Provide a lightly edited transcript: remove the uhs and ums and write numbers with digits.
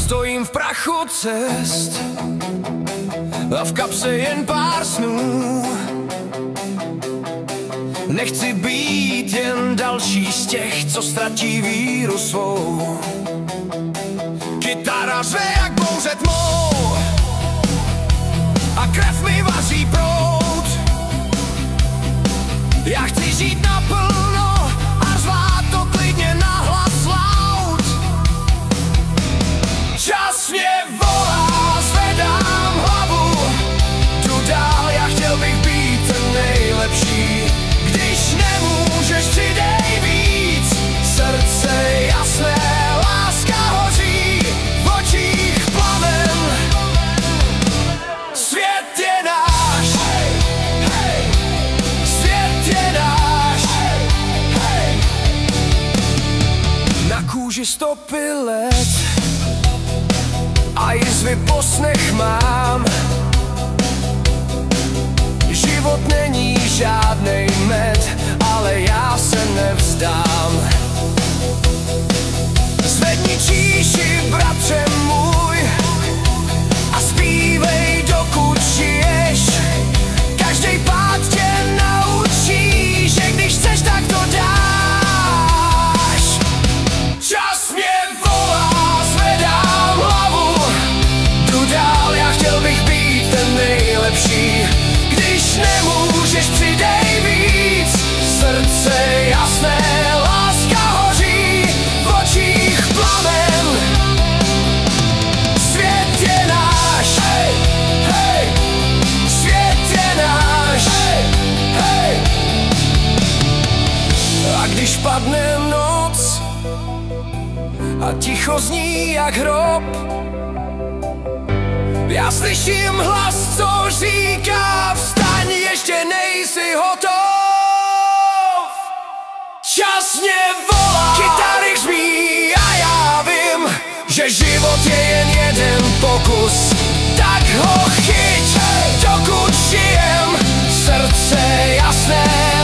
Stojím v prachu cest a v kapse jen pár snů. Nechci být jen další z těch, co ztratí víru svou. Kytara řve jak bouře tmou a krev mi vaří proud. Já chci žít naplno a řvát to klidně nahlas loud. Čas mě volá, zvedám hlavu, jdu dál, já chtěl bych být ten nejlepší. Když nemůžeš, přidej víc, srdce jasné, láska hoří, v očích plamen. Svět je náš, svět je náš. Na kůži stopy let a jizvy po snech mám. Život není žádnej med, ale já se nevzdám. Zvedni číši, bratře můj, a zpívej, dokud žiješ. Každej pád tě naučí, že když chceš, tak to dáš. Čas mě volá, zvedám hlavu, jdu dál, já chtěl bych být ten nejlepší. Když nemůžeš, přidej víc, srdce jasné, láska hoří, v očích plamen. Svět je náš, svět je náš. A když padne noc a ticho zní jak hrob, já slyším hlas, co říká: vstaň, ještě nejsi hotov. Čas mě volá, kytary hřmí a já vím, že život je jen jeden pokus. Tak ho chyť, dokud žijem, srdce jasné,